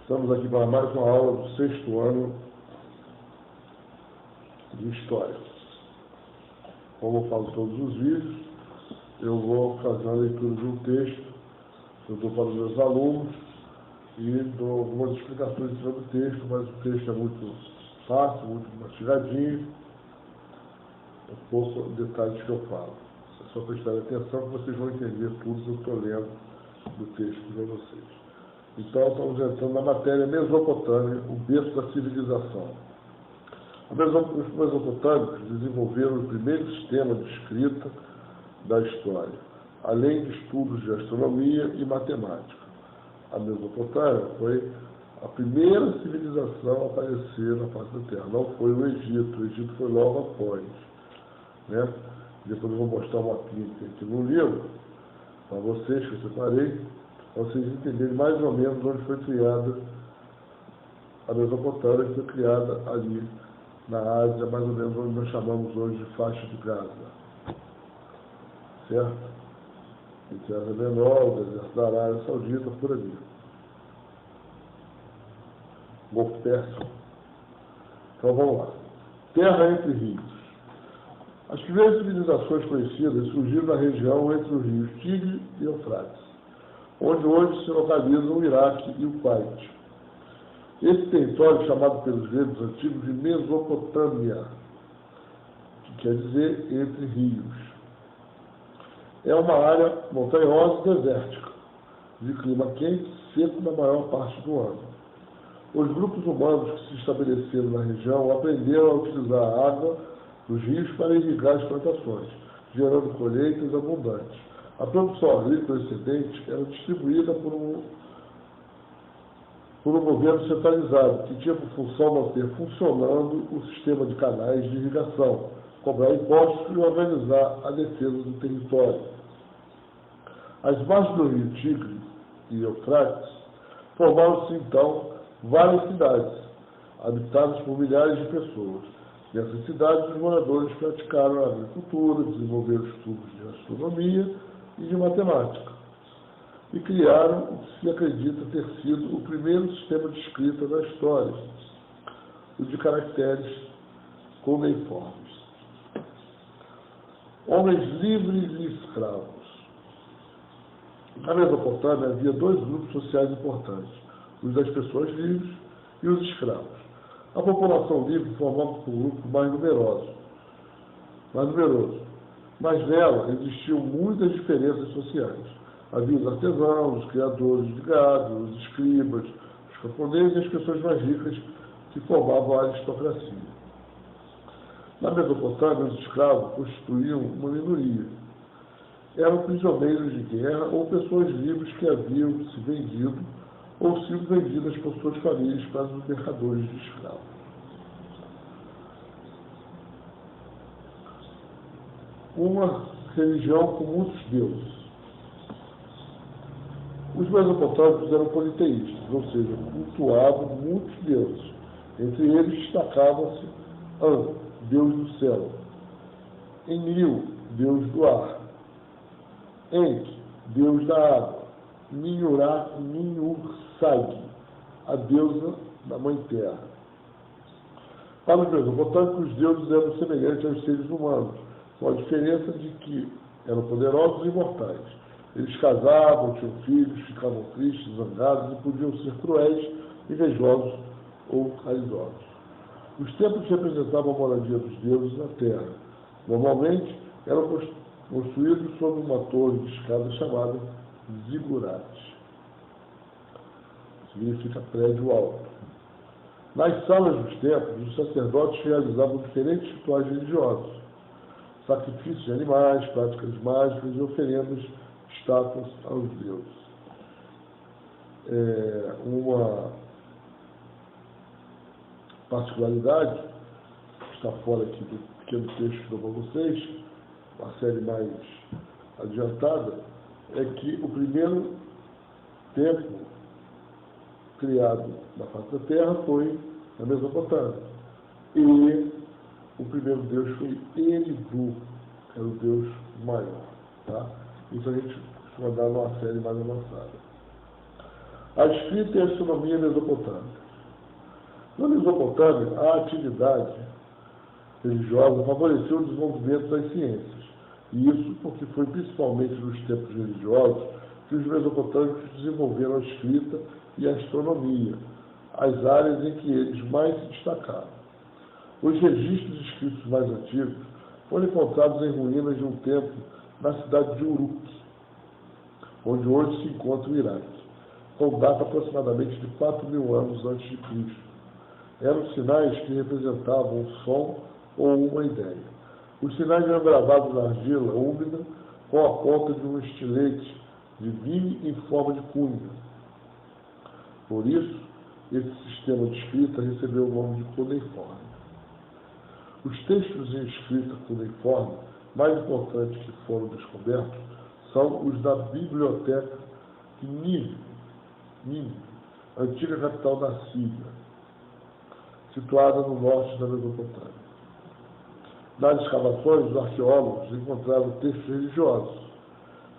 Estamos aqui para mais uma aula do 6º ano de História. Como eu falo todos os vídeos, eu vou fazer a leitura de um texto, eu dou para os meus alunos e dou algumas explicações sobre o texto, mas o texto é muito fácil, muito mastigadinho, pouco detalhes que eu falo. É só prestar atenção que vocês vão entender tudo que eu estou lendo do texto para vocês. Então, estamos entrando na matéria Mesopotâmia, o berço da civilização. Os mesopotâmicos desenvolveram o primeiro sistema de escrita da história, além de estudos de astronomia e matemática. A Mesopotâmia foi a primeira civilização a aparecer na face da Terra. Não foi o Egito foi logo após. Né? Depois eu vou mostrar uma mapinha aqui no livro, para vocês, que eu separei, para vocês entenderem mais ou menos onde foi criada a Mesopotâmia, que foi criada ali na Ásia, mais ou menos onde nós chamamos hoje de faixa de Gaza. Certo? Entre a Ásia Menor, o deserto da Arábia Saudita, por ali. Golfo Pérsico. Então vamos lá. Terra entre rios. As primeiras civilizações conhecidas surgiram na região entre os rios Tigre e Eufrates, onde hoje se localizam o Iraque e o Kuwait. Esse território, chamado pelos gregos antigos de Mesopotâmia, que quer dizer entre rios, é uma área montanhosa e desértica, de clima quente e seco na maior parte do ano. Os grupos humanos que se estabeleceram na região aprenderam a utilizar a água dos rios para irrigar as plantações, gerando colheitas abundantes. A produção agrícola excedente era distribuída por um governo centralizado, que tinha por função manter funcionando o sistema de canais de irrigação, cobrar impostos e organizar a defesa do território. As margens do rio Tigre e Eufrates formaram-se, então, várias cidades, habitadas por milhares de pessoas. Nessas cidades, os moradores praticaram a agricultura, desenvolveram estudos de astronomia e de matemática, e criaram o que se acredita ter sido o primeiro sistema de escrita da história, o de caracteres cuneiformes. Homens livres e escravos. Na Mesopotâmia havia dois grupos sociais importantes, os das pessoas livres e os escravos. A população livre formava um grupo mais numeroso, mas nela existiam muitas diferenças sociais. Havia os artesãos, os criadores de gado, os escribas, os camponeses e as pessoas mais ricas que formavam a aristocracia. Na Mesopotâmia, os escravos constituíam uma minoria. Eram prisioneiros de guerra ou pessoas livres que haviam se vendido ou sido vendidas por suas famílias para os mercadores de escravos. Uma religião com muitos deuses. Os mesopotâmicos eram politeístas, ou seja, cultuavam muitos deuses. Entre eles destacava-se An, deus do céu, Enlil, deus do ar, Enki, deus da água, Ninhursag, a deusa da mãe terra. Para os mesopotâmicos, os deuses eram semelhantes aos seres humanos, com a diferença de que eram poderosos e imortais. Eles casavam, tinham filhos, ficavam tristes, zangados e podiam ser cruéis, invejosos ou raizosos. Os templos representavam a moradia dos deuses na terra. Normalmente, eram construídos sobre uma torre de escada chamada zigurat. Significa prédio alto. Nas salas dos templos, os sacerdotes realizavam diferentes rituais religiosos, sacrifícios de animais, práticas mágicas e oferendas de estátuas aos deuses. Uma particularidade, que está fora aqui do pequeno texto que eu dou para vocês, uma série mais adiantada, é que o primeiro templo criado na face da Terra foi na Mesopotâmia. E o primeiro deus foi Eridu, que era o deus maior. Tá? Isso a gente costuma dar numa série mais avançada. A escrita e a astronomia mesopotâmica. Na Mesopotâmia, a atividade religiosa favoreceu o desenvolvimento das ciências. E isso porque foi principalmente nos tempos religiosos que os mesopotâmicos desenvolveram a escrita e a astronomia, as áreas em que eles mais se destacaram. Os registros escritos mais antigos foram encontrados em ruínas de um templo na cidade de Uruk, onde hoje se encontra o Iraque, com data aproximadamente de 4.000 anos antes de Cristo. Eram sinais que representavam um som ou uma ideia. Os sinais eram gravados na argila úmida com a ponta de um estilete de vime em forma de cunha. Por isso, esse sistema de escrita recebeu o nome de cuneiforme. Os textos em escrita cuneiforme mais importantes que foram descobertos são os da Biblioteca de Nínive, antiga capital da Síria, situada no norte da Mesopotâmia. Nas escavações, os arqueólogos encontraram textos religiosos,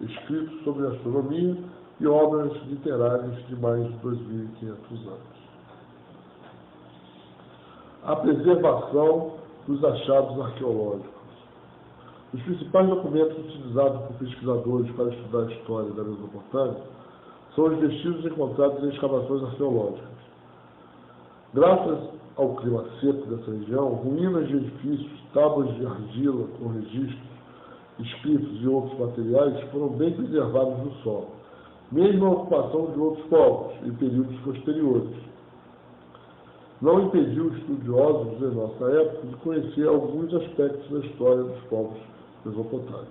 escritos sobre astronomia e obras literárias de mais de 2.500 anos. A preservação dos achados arqueológicos. Os principais documentos utilizados por pesquisadores para estudar a história da Mesopotâmia são os vestígios encontrados em escavações arqueológicas. Graças ao clima seco dessa região, ruínas de edifícios, tábuas de argila com registros, escritos e outros materiais foram bem preservados no solo, mesmo a ocupação de outros povos em períodos posteriores. Não impediu os estudiosos de nossa época de conhecer alguns aspectos da história dos povos mesopotâmicos.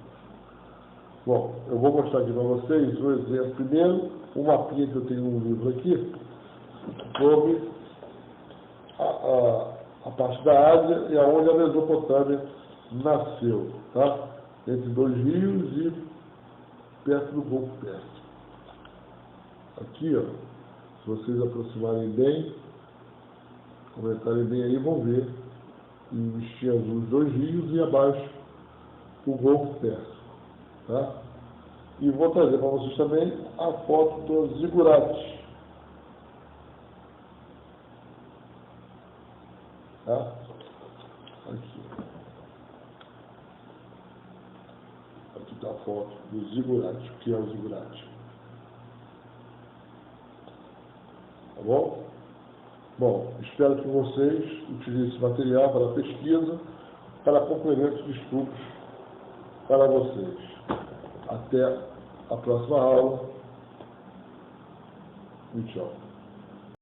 Bom, eu vou mostrar aqui para vocês um exemplo. Primeiro, um mapinha que eu tenho num livro aqui, sobre a parte da Ásia e aonde a Mesopotâmia nasceu, tá? Entre dois rios e perto do Golfo Pérsico. Aqui, ó, se vocês aproximarem bem, comentarem bem aí, vão ver em azul os dois rios e abaixo o Golfo Pérsico, tá? E vou trazer para vocês também a foto dos zigurates, tá? Aqui está a foto do zigurate, o que é o zigurate. Tá bom? Bom, espero que vocês utilizem esse material para pesquisa, para complementos de estudos para vocês. Até a próxima aula. E tchau.